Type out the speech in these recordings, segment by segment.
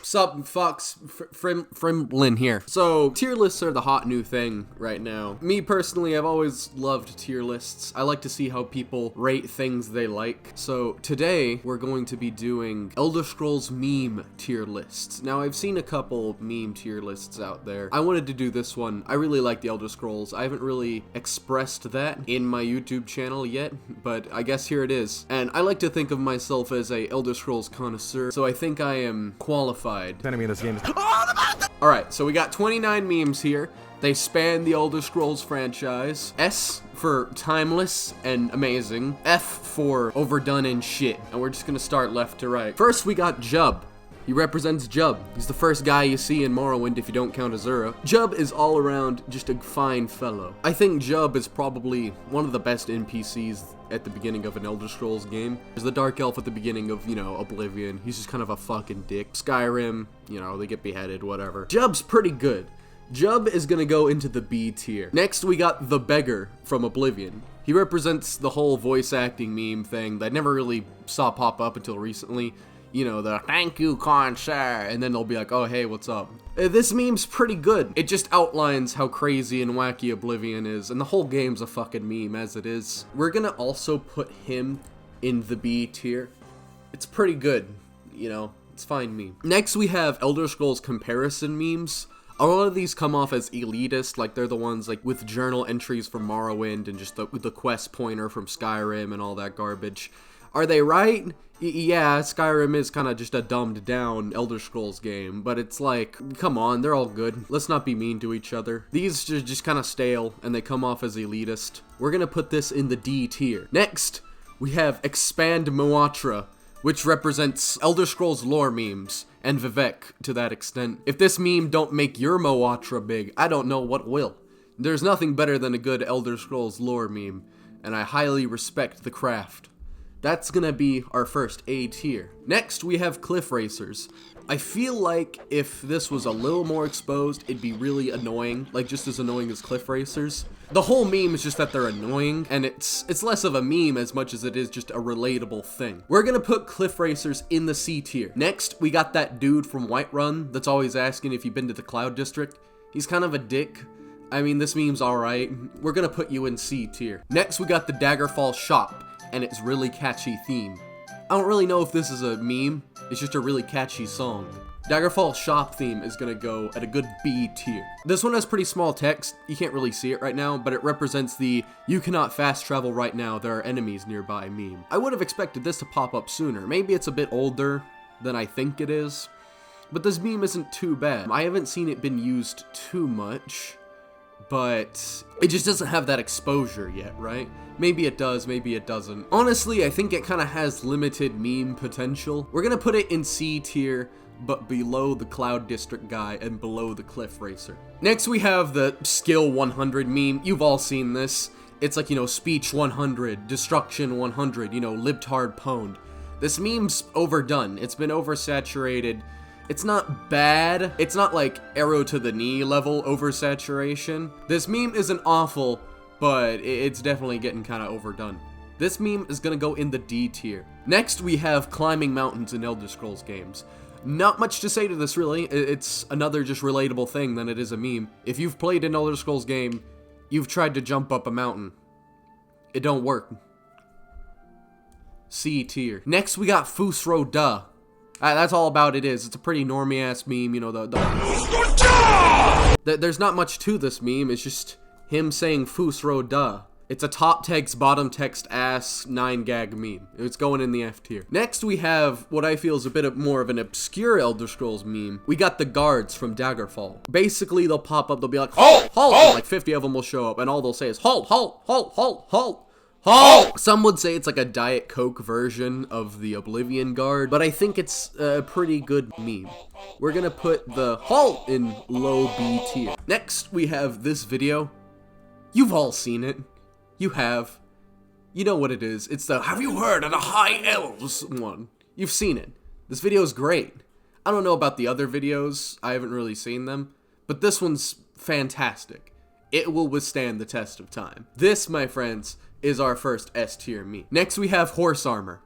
Sup, Fox, Frimlin here. So, tier lists are the hot new thing right now. Me personally, I've always loved tier lists. I like to see how people rate things they like. So, today, we're going to be doing Elder Scrolls meme tier lists. Now, I've seen a couple meme tier lists out there. I wanted to do this one. I really like the Elder Scrolls. I haven't really expressed that in my YouTube channel yet, but I guess here it is. And I like to think of myself as a Elder Scrolls connoisseur, so I think I am qualified. Enemy in this game is Alright, so we got 29 memes here. They span the Elder Scrolls franchise. S for timeless and amazing. F for overdone and shit. And we're just gonna start left to right. First, we got Jub. He represents Jub. He's the first guy you see in Morrowind if you don't count Azura. Jub is all around just a fine fellow. I think Jub is probably one of the best NPCs at the beginning of an Elder Scrolls game. There's the Dark Elf at the beginning of, you know, Oblivion. He's just kind of a fucking dick. Skyrim, you know, they get beheaded, whatever. Jub's pretty good. Jub is gonna go into the B tier. Next, we got the Beggar from Oblivion. He represents the whole voice acting meme thing that I never really saw pop up until recently. You know, the thank you, kind sir, and then they'll be like, oh, hey, what's up? This meme's pretty good. It just outlines how crazy and wacky Oblivion is, and the whole game's a fucking meme as it is. We're gonna also put him in the B tier. It's pretty good, you know, it's fine meme. Next, we have Elder Scrolls comparison memes. A lot of these come off as elitist, like they're the ones like with journal entries from Morrowind and just the quest pointer from Skyrim and all that garbage. Are they right? Yeah, Skyrim is kind of just a dumbed down Elder Scrolls game, but it's like, come on, they're all good. Let's not be mean to each other. These are just kind of stale, and they come off as elitist. We're gonna put this in the D tier. Next, we have Expand Moatra, which represents Elder Scrolls lore memes, and Vivek to that extent. If this meme don't make your Moatra big, I don't know what will. There's nothing better than a good Elder Scrolls lore meme, and I highly respect the craft. That's gonna be our first A tier. Next, we have Cliff Racers. I feel like if this was a little more exposed, it'd be really annoying, like just as annoying as Cliff Racers. The whole meme is just that they're annoying, and it's less of a meme as much as it is just a relatable thing. We're gonna put Cliff Racers in the C tier. Next, we got that dude from Whiterun that's always asking if you've been to the Cloud District. He's kind of a dick. I mean, this meme's alright. We're gonna put you in C tier. Next, we got the Daggerfall shop and its really catchy theme. I don't really know if this is a meme, it's just a really catchy song. Daggerfall shop theme is gonna go at a good B tier. This one has pretty small text, you can't really see it right now, but it represents the "you cannot fast travel right now, there are enemies nearby" meme. I would have expected this to pop up sooner. Maybe it's a bit older than I think it is, but this meme isn't too bad. I haven't seen it been used too much, but it just doesn't have that exposure yet, right? Maybe it does, maybe it doesn't. Honestly, I think it kind of has limited meme potential. We're gonna put it in C tier, but below the Cloud District guy and below the Cliff Racer. Next, we have the Skill 100 meme. You've all seen this. It's like, you know, Speech 100, Destruction 100, you know, Libtard Pwned. This meme's overdone. It's been oversaturated. It's not bad. It's not like arrow to the knee level oversaturation. This meme isn't awful, but it's definitely getting kind of overdone. This meme is gonna go in the D tier. Next, we have climbing mountains in Elder Scrolls games. Not much to say to this, really. It's another just relatable thing than it is a meme. If you've played an Elder Scrolls game, you've tried to jump up a mountain. It don't work. C tier. Next, we got Fusro Duh. That's all about it is. It's a pretty normie-ass meme, you know, there's not much to this meme, it's just him saying Fusro Duh. It's a top text, bottom text ass 9-gag meme. It's going in the F tier. Next, we have what I feel is a bit more of an obscure Elder Scrolls meme. We got the guards from Daggerfall. Basically, they'll pop up, they'll be like, halt, halt, and like 50 of them will show up, and all they'll say is, halt, halt, halt, halt, halt. Halt! Some would say it's like a Diet Coke version of the Oblivion Guard, but I think it's a pretty good meme. We're gonna put the halt in low B tier. Next, we have this video. You've all seen it. You have. You know what it is. It's the "Have you heard of the High Elves" one. You've seen it. This video is great. I don't know about the other videos. I haven't really seen them, but this one's fantastic. It will withstand the test of time. This, my friends, is our first S tier meme. Next, we have horse armor.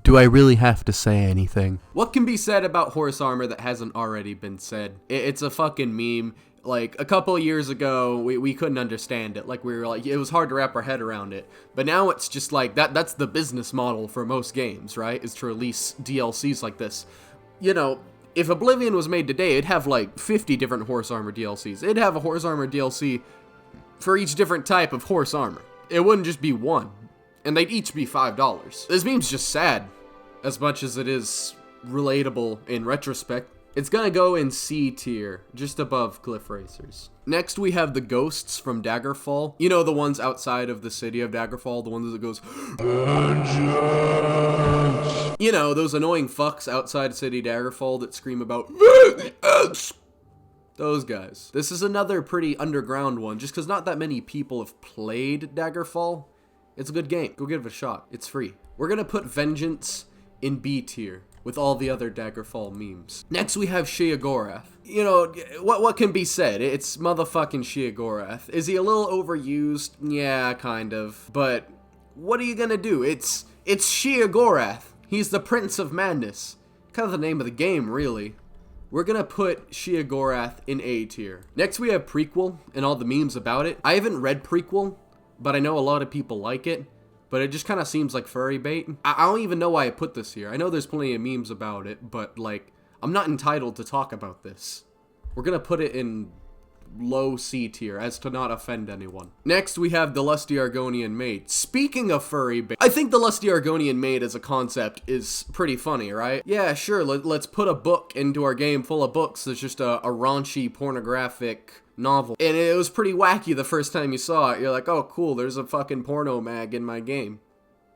Do I really have to say anything? What can be said about horse armor that hasn't already been said? It's a fucking meme. Like, a couple of years ago, we couldn't understand it. Like, we were like, it was hard to wrap our head around it. But now it's just like, that's the business model for most games, right? Is to release DLCs like this. You know, if Oblivion was made today, it'd have like 50 different horse armor DLCs. It'd have a horse armor DLC for each different type of horse armor. It wouldn't just be one. And they'd each be $5. This meme's just sad, as much as it is relatable in retrospect. It's gonna go in C tier, just above Cliff Racers. Next, we have the ghosts from Daggerfall. You know, the ones outside of the city of Daggerfall, the ones that goes, vengeance. You know, those annoying fucks outside City Daggerfall that scream about vengeance. Those guys. This is another pretty underground one, just because not that many people have played Daggerfall. It's a good game. Go give it a shot. It's free. We're gonna put Vengeance in B tier with all the other Daggerfall memes. Next, we have Sheogorath. You know, what can be said? It's motherfucking Sheogorath. Is he a little overused? Yeah, kind of. But what are you gonna do? It's Sheogorath. He's the Prince of Madness. Kind of the name of the game, really. We're gonna put Sheogorath in A tier. Next, we have Prequel and all the memes about it. I haven't read Prequel, but I know a lot of people like it, but it just kind of seems like furry bait. I don't even know why I put this here. I know there's plenty of memes about it, but like, I'm not entitled to talk about this. We're gonna put it in low C tier, as to not offend anyone. Next, we have the Lusty Argonian Maid. Speaking of furry bait, I think the Lusty Argonian Maid as a concept is pretty funny, right? Yeah, sure, let's put a book into our game full of books that's just a raunchy, pornographic novel. And it was pretty wacky the first time you saw it. You're like, oh cool, there's a fucking porno mag in my game.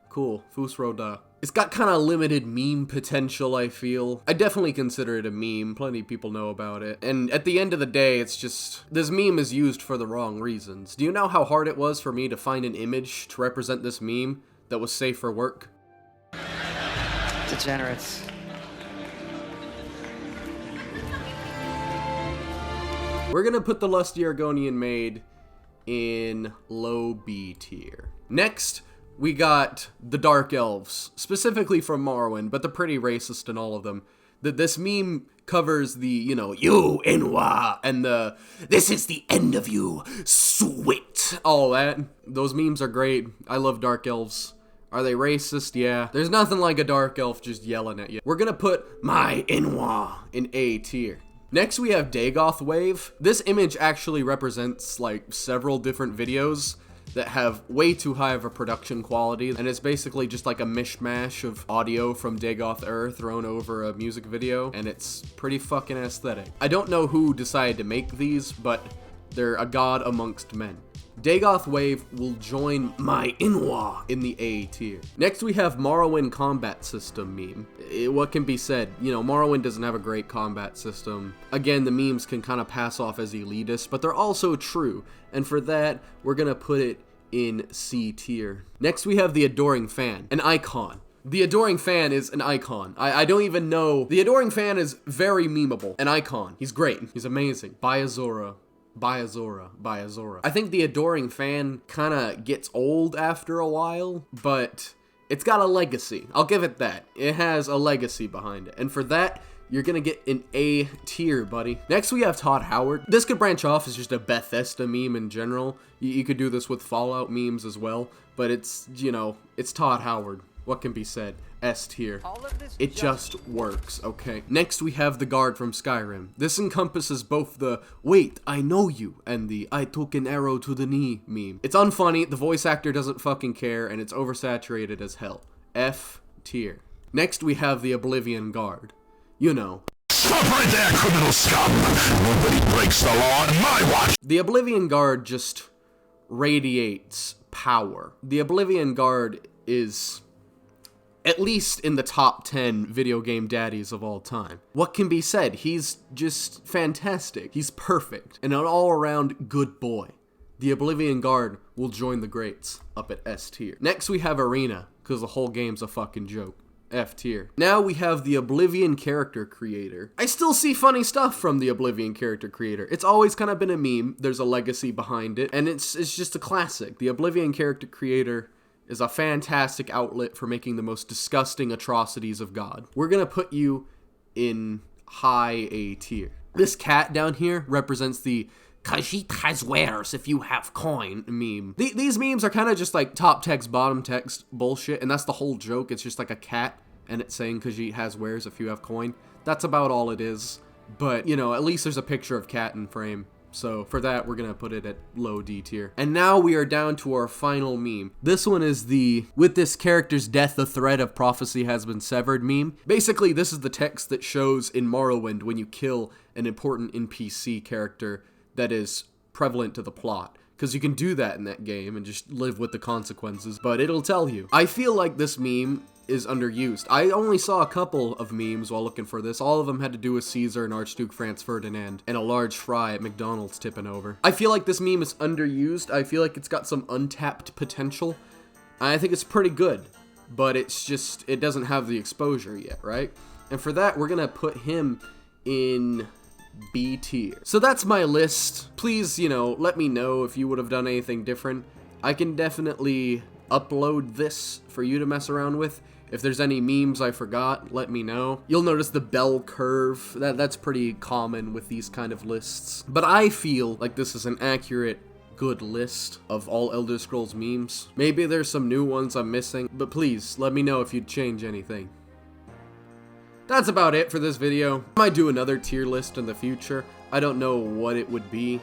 Cool, Fusroda. It's got kind of limited meme potential, I feel. I definitely consider it a meme. Plenty of people know about it. And at the end of the day, it's just, this meme is used for the wrong reasons. Do you know how hard it was for me to find an image to represent this meme that was safe for work? Degenerates. We're gonna put the Lusty Argonian Maid in low B tier. Next, we got the Dark Elves, specifically from Morrowind, but they're pretty racist in all of them. This meme covers the, you know, you, Enwa, and the, this is the end of you, sweet. All that. Those memes are great. I love Dark Elves. Are they racist? Yeah. There's nothing like a Dark Elf just yelling at you. We're gonna put my Enwa in A tier. Next, we have Dagoth Wave. This image actually represents like several different videos that have way too high of a production quality, and it's basically just like a mishmash of audio from Dagoth Ur thrown over a music video, and it's pretty fucking aesthetic. I don't know who decided to make these, but they're a god amongst men. Dagoth Wave will join my Inwa in the A tier. Next, we have Morrowind combat system meme. What can be said? You know, Morrowind doesn't have a great combat system. Again, the memes can kind of pass off as elitist, but they're also true. And for that, we're gonna put it in C tier. Next, we have the Adoring Fan, an icon. The Adoring Fan is an icon. I don't even know. The Adoring Fan is very memeable. An icon. He's great. He's amazing. Bayazora. I think the Adoring Fan kind of gets old after a while, but it's got a legacy. I'll give it that. It has a legacy behind it. And for that, you're gonna get an A tier, buddy. Next, we have Todd Howard. This could branch off as just a Bethesda meme in general. You could do this with Fallout memes as well, but it's, you know, it's Todd Howard. What can be said? S tier. It just works, okay? Next, we have the guard from Skyrim. This encompasses both the, wait, I know you, and the, I took an arrow to the knee meme. It's unfunny, the voice actor doesn't fucking care, and it's oversaturated as hell. F tier. Next, we have the Oblivion guard. You know. Stop right there, criminal scum! Nobody breaks the law on my watch! The Oblivion guard just radiates power. The Oblivion guard is at least in the top 10 video game daddies of all time. What can be said? He's just fantastic. He's perfect. And an all-around good boy. The Oblivion Guard will join the greats up at S tier. Next, we have Arena, because the whole game's a fucking joke. F tier. Now we have the Oblivion character creator. I still see funny stuff from the Oblivion character creator. It's always kind of been a meme. There's a legacy behind it, and it's just a classic. The Oblivion character creator is a fantastic outlet for making the most disgusting atrocities of God. We're gonna put you in high A tier. This cat down here represents the Khajiit has wares if you have coin meme. These memes are kind of just like top text, bottom text bullshit, and that's the whole joke. It's just like a cat and it's saying Khajiit has wares if you have coin. That's about all it is. But, you know, at least there's a picture of cat in frame. So for that, we're gonna put it at low D tier. And now we are down to our final meme. This one is the, with this character's death, the thread of prophecy has been severed meme. Basically, this is the text that shows in Morrowind when you kill an important NPC character that is prevalent to the plot. Because you can do that in that game and just live with the consequences, but it'll tell you. I feel like this meme is underused. I only saw a couple of memes while looking for this. All of them had to do with Caesar and Archduke Franz Ferdinand and a large fry at McDonald's tipping over. I feel like this meme is underused. I feel like it's got some untapped potential. I think it's pretty good, but it's just, it doesn't have the exposure yet, right? And for that, we're gonna put him in B tier. So that's my list. Please, you know, let me know if you would have done anything different. I can definitely upload this for you to mess around with. If there's any memes I forgot, let me know. You'll notice the bell curve. That's pretty common with these kind of lists. But I feel like this is an accurate, good list of all Elder Scrolls memes. Maybe there's some new ones I'm missing, but please let me know if you'd change anything. That's about it for this video. I might do another tier list in the future. I don't know what it would be,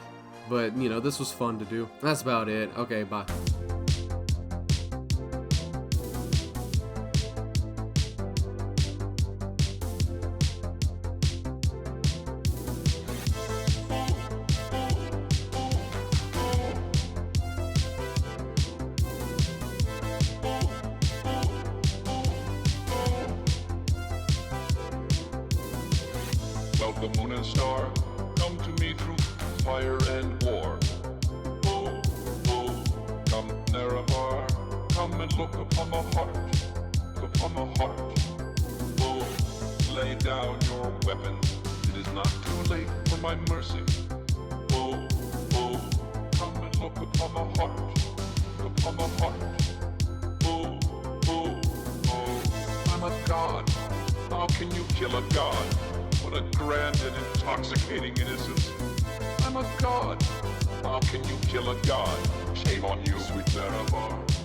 but you know, this was fun to do. That's about it. Okay, bye. Well, the moon and star come to me through fire and war. Oh, oh, come Nerevar, come and look upon the heart, look upon the heart. Oh, lay down your weapons, it is not too late for my mercy. Oh, oh, come and look upon the heart, look upon the heart. Oh, oh, oh, I'm a god, how can you kill a god? What a grand and intoxicating innocence. I'm a god. How can you kill a god? Shame on you, sweet Zaric.